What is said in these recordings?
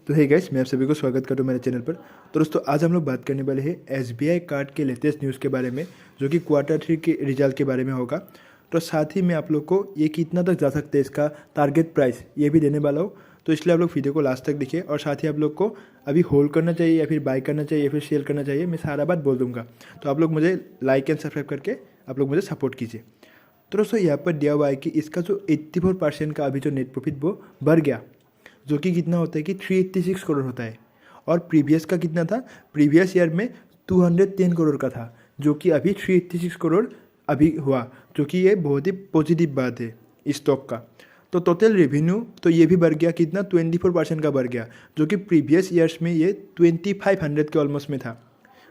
तो hey guys, मैं आप सभी को स्वागत करता हूँ मेरे चैनल पर। तो दोस्तों, आज हम लोग बात करने वाले हैं एसबीआई कार्ड के लेटेस्ट न्यूज़ के बारे में, जो कि क्वार्टर 3 के रिजल्ट के बारे में होगा। तो साथ ही मैं आप लोग को ये कितना तक जा सकते हैं इसका टारगेट प्राइस ये भी देने वाला हूँ। तो इसलिए आप लोग वीडियो को लास्ट तक देखिए, और साथ ही आप लोग को अभी होल्ड करना चाहिए या फिर बाय करना चाहिए या फिर सेल करना चाहिए, मैं सारा बात बोल दूँगा। तो आप लोग मुझे लाइक एंड सब्सक्राइब करके आप लोग मुझे सपोर्ट कीजिए। तो दोस्तों, यहाँ पर दिया हुआ है कि इसका जो 84% का अभी जो नेट प्रॉफिट वो बढ़ गया, जो कि कितना होता है कि 386 करोड़ होता है। और प्रीवियस का कितना था, प्रीवियस ईयर में 210 करोड़ का था, जो कि अभी 386 करोड़ अभी हुआ, जो कि ये बहुत ही पॉजिटिव बात है इस स्टॉक का। तो टोटल रेवेन्यू तो ये भी बढ़ गया, कितना 24% का बढ़ गया, जो कि प्रीवियस ईयर्स में ये 2500 के ऑलमोस्ट में था।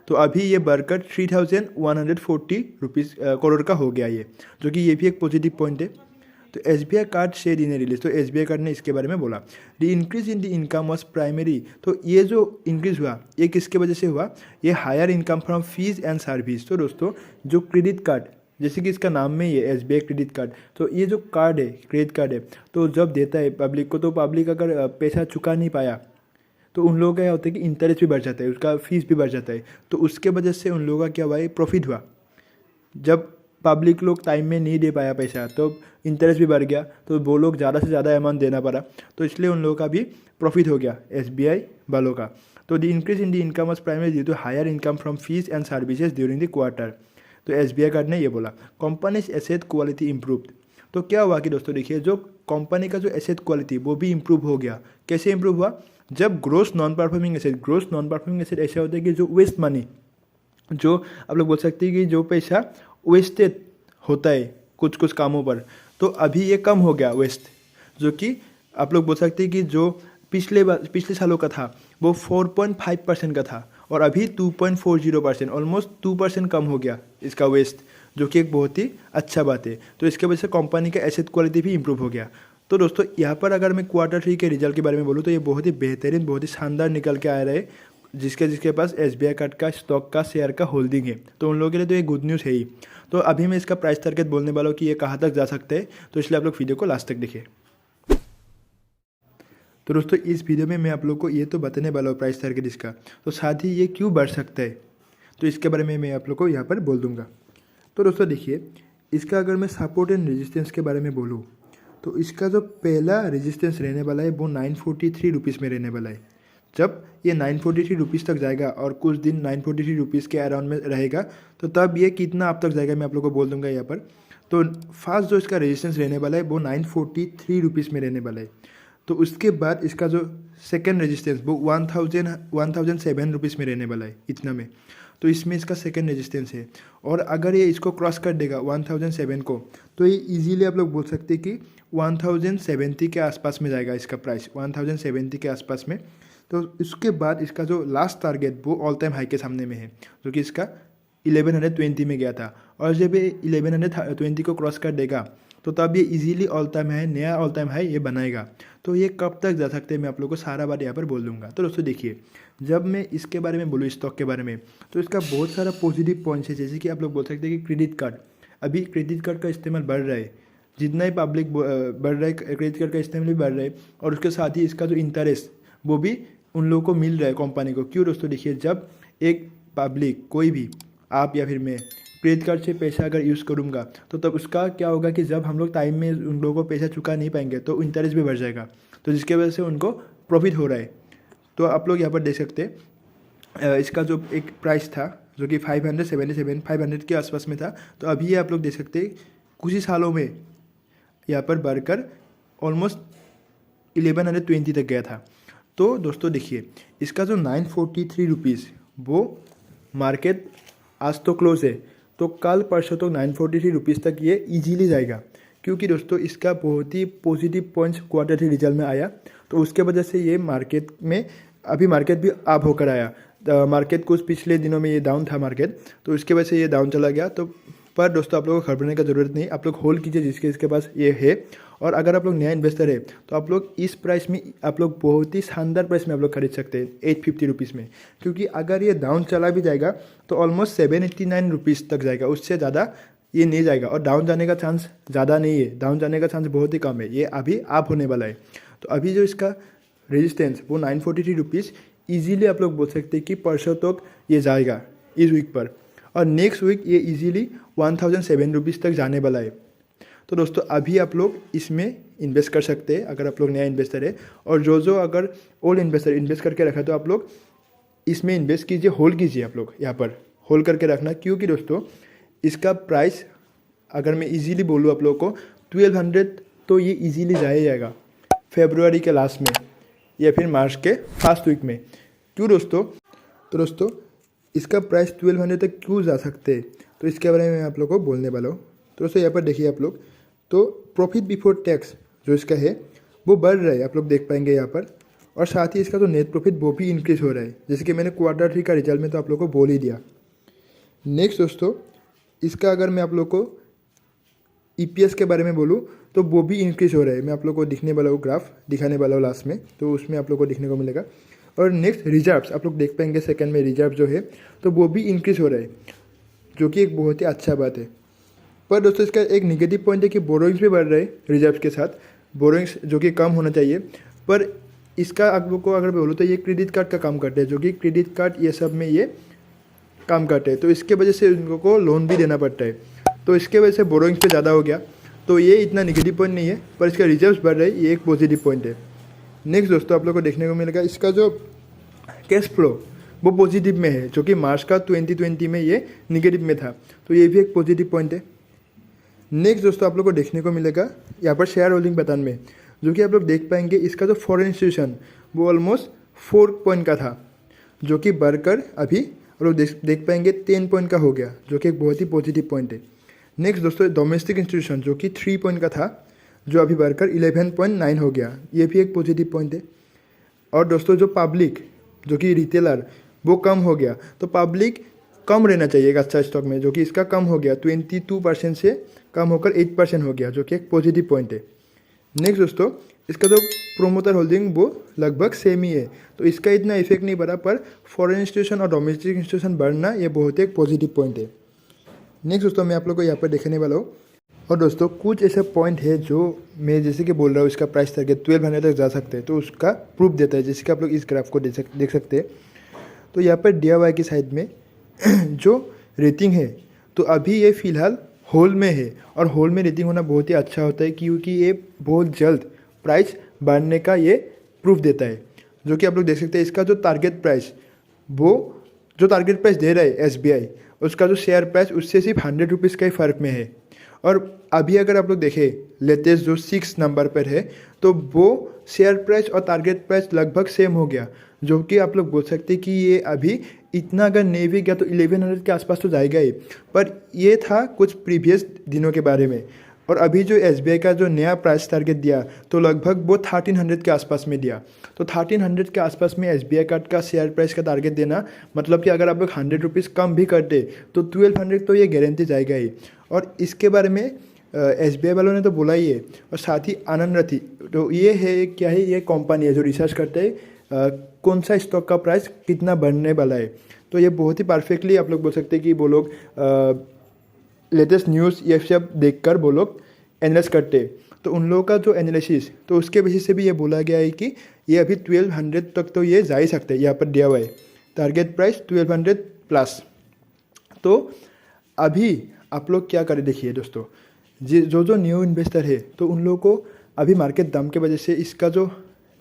तो अभी ये बढ़कर 3140 रुपीज़ करोड़ का हो गया ये, जो कि ये भी एक पॉजिटिव पॉइंट है। तो SBI card share in release, तो एसबीआई कार्ड ने इसके बारे में बोला the increase in the income was primary. तो ये जो इंक्रीज हुआ ये किसके वजह से हुआ, ये higher income from fees and service. तो दोस्तों, जो क्रेडिट कार्ड, जैसे कि इसका नाम में ही है एसबीआई क्रेडिट कार्ड, तो ये जो कार्ड है, क्रेडिट कार्ड है, तो जब देता है पब्लिक को, तो पब्लिक अगर पैसा चुका नहीं पाया तो उन लोगों का क्या होता है कि इंटरेस्ट भी बढ़ जाता है, उसका फीस भी बढ़ जाता है। तो उसके वजह से उन लोगों का क्या हुआ है, प्रॉफिट हुआ। जब पब्लिक लोग टाइम में नहीं दे पाया पैसा, तो इंटरेस्ट भी बढ़ गया, तो वो लोग ज़्यादा से ज़्यादा अमाउंट देना पड़ा, तो इसलिए उन लोगों का भी प्रॉफिट हो गया एसबीआई वालों का। तो the increase in the income was primary due to higher income from fees and services during the quarter. तो एसबीआई कार्ड ने ये बोला कंपनीज एसेट क्वालिटी इम्प्रूव्ड। तो क्या हुआ कि दोस्तों देखिए, जो कंपनी का जो एसेट क्वालिटी वो भी इम्प्रूव हो गया। कैसे इम्प्रूव हुआ, जब ग्रोस नॉन परफॉर्मिंग एसेट ऐसा होता है कि जो वेस्ट मनी, जो आप लोग बोल सकते हैं कि जो पैसा वेस्टेड होता है कुछ कुछ कामों पर, तो अभी ये कम हो गया वेस्ट, जो कि आप लोग बोल सकते हैं कि जो पिछले सालों का था वो 4.5% का था, और अभी 2.40%, ऑलमोस्ट 2% कम हो गया इसका वेस्ट, जो कि एक बहुत ही अच्छा बात है। तो इसके वजह से कंपनी का एसेट क्वालिटी भी इंप्रूव हो गया। तो दोस्तों, यहाँ पर अगर मैं क्वार्टर 3 के रिजल्ट के बारे में बोलूँ, तो ये बहुत ही बेहतरीन, बहुत ही शानदार निकल के आ रहा है। जिसके पास एसबीआई कार्ड का स्टॉक का शेयर का होल्डिंग है, तो उन लोगों के लिए तो ये गुड न्यूज़ है ही। तो अभी मैं इसका प्राइस टारगेट बोलने वाला हूँ कि ये कहाँ तक जा सकते हैं, तो इसलिए आप लोग वीडियो को लास्ट तक देखिए। तो दोस्तों, इस वीडियो में मैं आप लोग को ये तो बताने वाला हूँ प्राइस टारगेट इसका, तो साथ ही ये क्यों बढ़ सकता है, तो इसके बारे में मैं आप लोग को यहाँ पर बोल दूँगा। तो दोस्तों देखिए, इसका अगर मैं सपोर्ट एंड रेजिस्टेंस के बारे में बोलूँ, तो इसका जो पहला रेजिस्टेंस रहने वाला है वो 943 रुपीज़ में रहने वाला है। जब ये 943 रुपीज़ तक जाएगा और कुछ दिन 943 रुपीज़ के अराउंड में रहेगा, तो तब ये कितना आप तक जाएगा मैं आप लोग को बोल दूंगा यहाँ पर। तो फर्स्ट जो इसका रेजिस्टेंस रहने वाला है वो 943 रुपीज़ में रहने वाला है। तो उसके बाद इसका जो सेकेंड रेजिस्टेंस वो 1007 रुपीज़ में रहने वाला है, इतना में। तो इसमें इसका सेकेंड रेजिस्टेंस है, और अगर ये इसको क्रॉस कर देगा 1007 को, तो ये इजीली आप लोग बोल सकते हैं कि 1070 के आसपास में जाएगा इसका प्राइस, 1070 के आसपास में। तो इसके बाद इसका जो लास्ट टारगेट वो ऑल टाइम हाई के सामने में है, जो कि इसका 1120 में गया था। और जब ये 1120 को क्रॉस कर देगा, तो तब ये इजीली ऑल टाइम हाई, नया ऑल टाइम हाई ये बनाएगा। तो ये कब तक जा सकते हैं मैं आप लोगों को सारा बात यहाँ पर बोल दूंगा। तो दोस्तों देखिए, जब मैं इसके बारे में बोलूँ, स्टॉक के बारे में, तो इसका बहुत सारा पॉजिटिव पॉइंट्स है। जैसे कि आप लोग बोल सकते हैं कि क्रेडिट कार्ड, अभी क्रेडिट कार्ड का इस्तेमाल बढ़ रहा है, जितना ही पब्लिक बढ़ रहा है क्रेडिट कार्ड का इस्तेमाल भी बढ़ रहा है, और उसके साथ ही इसका जो इंटरेस्ट वो भी उन लोगों को मिल रहा है कंपनी को। क्यों दोस्तों देखिए, जब एक पब्लिक, कोई भी, आप या फिर मैं, क्रेडिट कार्ड से पैसा अगर यूज़ करूँगा, तो तब उसका क्या होगा कि जब हम लोग टाइम में उन लोगों को पैसा चुका नहीं पाएंगे, तो इंटरेस्ट भी बढ़ जाएगा, तो जिसके वजह से उनको प्रॉफिट हो रहा है। तो आप लोग यहाँ पर देख सकते हैं, इसका जो एक प्राइस था जो कि 500 के आसपास में था, तो अभी ये आप लोग देख सकते हैं कुछ ही सालों में यहाँ पर बढ़कर ऑलमोस्ट 1120 तक गया था। तो दोस्तों देखिए, इसका जो 943 रुपीज़ वो मार्केट आज तो क्लोज है, तो कल परसों तो 943 रुपीज़ तक ये इजीली जाएगा, क्योंकि दोस्तों इसका बहुत ही पॉजिटिव पॉइंट्स क्वार्टर 3 रिजल्ट में आया। तो उसके वजह से ये मार्केट में, अभी मार्केट भी अप होकर आया। मार्केट कुछ पिछले दिनों में ये डाउन था मार्केट, तो उसके वजह से ये डाउन चला गया। तो पर दोस्तों, आप लोगों को घबराने का ज़रूरत नहीं, आप लोग होल्ड कीजिए जिसके पास ये है। और अगर आप लोग नया इन्वेस्टर है, तो आप लोग इस प्राइस में, आप लोग बहुत ही शानदार प्राइस में आप लोग खरीद सकते हैं 850 रुपीज़ में। क्योंकि अगर ये डाउन चला भी जाएगा तो ऑलमोस्ट 789 रुपीज़ तक जाएगा, उससे ज़्यादा ये नहीं जाएगा। और डाउन जाने का चांस ज़्यादा नहीं है, डाउन जाने का चांस बहुत ही कम है, ये अभी अप होने वाला है। तो अभी जो इसका रेजिस्टेंस वो 943 रुपीज़ ईजीली आप लोग बोल सकते हैं कि परसों तक ये जाएगा इस वीक पर, और नेक्स्ट वीक ये इजीली 1007 रुपीज़ तक जाने वाला है। तो दोस्तों अभी आप लोग इसमें इन्वेस्ट कर सकते हैं अगर आप लोग नया इन्वेस्टर है, और जो अगर ओल्ड इन्वेस्टर इन्वेस्ट करके रखा तो आप लोग इसमें इन्वेस्ट कीजिए, होल्ड कीजिए, आप लोग यहाँ पर होल्ड करके रखना, क्योंकि दोस्तों इसका प्राइस अगर मैं इजीली बोलूँ आप लोगों को 1200 तो ये इजीली जाएगा फरवरी के लास्ट में या फिर मार्च के फर्स्ट वीक में। क्यों दोस्तों? तो दोस्तों इसका प्राइस 1200 तक क्यों जा सकते हैं, तो इसके बारे में मैं आप लोग को बोलने वाला हूँ। तो दोस्तों यहाँ पर देखिए आप लोग, तो प्रॉफिट बिफोर टैक्स जो इसका है वो बढ़ रहा है, आप लोग देख पाएंगे यहाँ पर, और साथ ही इसका जो नेट प्रॉफिट वो भी इंक्रीज़ हो रहा है, जैसे कि मैंने Q3 का रिजल्ट में तो आप लोग को बोल ही दिया। नेक्स्ट दोस्तों इसका अगर मैं आप लोग को EPS के बारे में बोलूँ तो वो भी इंक्रीज़ हो रहा है, मैं आप लोग को दिखने वाला हूँ, ग्राफ दिखाने वाला हूँ लास्ट में, तो उसमें आप लोग को दिखने को मिलेगा। और नेक्स्ट रिजर्व्स आप लोग देख पाएंगे सेकंड में रिजर्व जो है तो वो भी इंक्रीज़ हो रहा है, जो कि एक बहुत ही अच्छा बात है। पर दोस्तों इसका एक निगेटिव पॉइंट है कि बोरोइंग्स भी बढ़ रहे हैं रिजर्व्स के साथ, बोरोइंग्स जो कि कम होना चाहिए। पर इसका आप लोग को अगर बोलूँ तो ये क्रेडिट कार्ड का काम करते हैं, जो कि क्रेडिट कार्ड ये सब में ये काम करते हैं, तो इसके वजह से उनको को लोन भी देना पड़ता है, तो इसके वजह से बोरोइंग्स पे ज़्यादा हो गया, तो ये इतना निगेटिव पॉइंट नहीं है, पर इसका रिजर्व्स बढ़ रहे हैं, ये एक पॉजिटिव पॉइंट है। नेक्स्ट दोस्तों आप लोग को देखने को मिलेगा इसका जो कैश फ्लो वो पॉजिटिव में है, जो कि मार्च का 2020 में ये निगेटिव में था, तो ये भी एक पॉजिटिव पॉइंट है। नेक्स्ट दोस्तों आप लोग को देखने को मिलेगा यहाँ पर शेयर होल्डिंग पैटर्न में, जो कि आप लोग देख पाएंगे इसका जो फॉरेन इंस्टीट्यूशन वो ऑलमोस्ट 4 पॉइंट का था, जो कि बढ़कर अभी आप लोग देख पाएंगे 10 पॉइंट का हो गया, जो कि एक बहुत ही पॉजिटिव पॉइंट है। नेक्स्ट दोस्तों डोमेस्टिक इंस्टीट्यूशन जो कि 3 पॉइंट का था, जो अभी बढ़कर 11.9 हो गया, ये भी एक पॉजिटिव पॉइंट है। और दोस्तों जो पब्लिक जो कि रिटेलर वो कम हो गया, तो पब्लिक कम रहना चाहिए एक अच्छा स्टॉक में, जो कि इसका कम हो गया 22% से कम होकर 8% हो गया, जो कि एक पॉजिटिव पॉइंट है। नेक्स्ट दोस्तों इसका जो प्रोमोटर होल्डिंग वो लगभग सेम ही है, तो इसका इतना इफेक्ट नहीं पड़ा, पर फॉरेन इंस्टीट्यूशन और डोमेस्टिक इंस्टीट्यूशन बढ़ना ये बहुत एक पॉजिटिव पॉइंट है। नेक्स्ट दोस्तों मैं आप लोग को यहाँ पर देखने वाला हूँ, और दोस्तों कुछ ऐसे पॉइंट है जो मैं जैसे कि बोल रहा हूँ इसका प्राइस टारगेट 1200 तक जा सकते हैं, तो उसका प्रूफ देता है, जैसे कि आप लोग इस ग्राफ को देख सकते हैं। तो यहाँ पर DIY की साइड में जो रेटिंग है, तो अभी ये फ़िलहाल होल में है, और होल में रेटिंग होना बहुत ही अच्छा होता है, क्योंकि ये बहुत जल्द प्राइस बढ़ने का ये प्रूफ देता है, जो कि आप लोग देख सकते हैं। इसका जो टारगेट प्राइस वो जो टारगेट प्राइस दे रहा है SBI, उसका जो शेयर प्राइस उससे सिर्फ 100 रुपीज़ का ही फ़र्क में है। और अभी अगर आप लोग देखें लेटेस्ट जो 6 नंबर पर है, तो वो शेयर प्राइस और टारगेट प्राइस लगभग सेम हो गया, जो कि आप लोग बोल सकते हैं कि ये अभी इतना अगर नहीं भी गया तो 1100 के आसपास तो जाएगा ही। पर ये था कुछ प्रीवियस दिनों के बारे में, और अभी जो SBI का जो नया प्राइस टारगेट दिया तो लगभग वो 1300 के आसपास में दिया। तो 1300 के आसपास में SBI कार्ड का शेयर प्राइस का टारगेट देना मतलब कि अगर आप लोग 100 रुपीज़ कम भी करते तो 1200 तो ये गारंटी जाएगा ही। और इसके बारे में SBI वालों ने तो बोला ही है, और साथ ही आनंद रथी, तो ये है क्या है, ये कंपनी है जो रिसर्च करते हैं कौन सा स्टॉक का प्राइस कितना बढ़ने वाला है। तो ये बहुत ही परफेक्टली आप लोग बोल सकते हैं कि वो लोग लेटेस्ट न्यूज़ ये सब देखकर वो लोग एनालाइज करते, तो उन लोगों का जो एनालिसिस, तो उसके बेसिस से भी ये बोला गया है कि ये अभी 1200 तक तो ये जा ही सकते हैं। यहाँ पर दिया हुआ है टारगेट प्राइस 1200 प्लस। तो अभी आप लोग क्या करें, देखिए दोस्तों, जो न्यू इन्वेस्टर है तो उन लोगों को अभी मार्केट दाम के वजह से इसका जो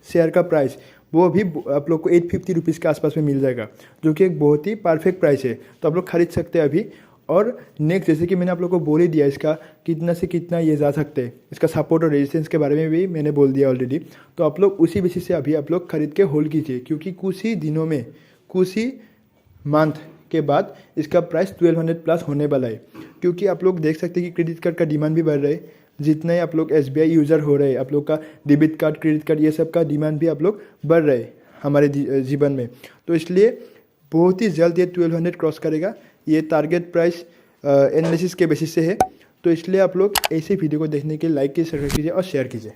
शेयर का प्राइस वो अभी आप लोग को 850 रुपीज़ के आसपास में मिल जाएगा, जो कि एक बहुत ही परफेक्ट प्राइस है, तो आप लोग खरीद सकते हैं अभी। और नेक्स्ट जैसे कि मैंने आप लोग को बोल ही दिया इसका कितना से कितना ये जा सकते हैं, इसका सपोर्ट और रेजिस्टेंस के बारे में भी मैंने बोल दिया ऑलरेडी। तो आप लोग उसी बेसिस से अभी आप लोग खरीद के होल्ड कीजिए, क्योंकि कुछ ही दिनों में कुछ ही मंथ के बाद इसका प्राइस 1200 प्लस होने वाला है। क्योंकि आप लोग देख सकते हैं कि क्रेडिट कार्ड का डिमांड भी बढ़ रहा है, जितना ही आप लोग SBI यूज़र हो रहे हैं, आप लोग का डेबिट कार्ड क्रेडिट कार्ड ये सब का डिमांड भी आप लोग बढ़ रहे हैं हमारे जीवन में। तो इसलिए बहुत ही जल्द ये 1200 क्रॉस करेगा, ये टारगेट प्राइस एनालिसिस के बेसिस से है। तो इसलिए आप लोग ऐसे वीडियो को देखने के लिए लाइक कीजिए, सब्सक्राइब कीजिए और शेयर कीजिए।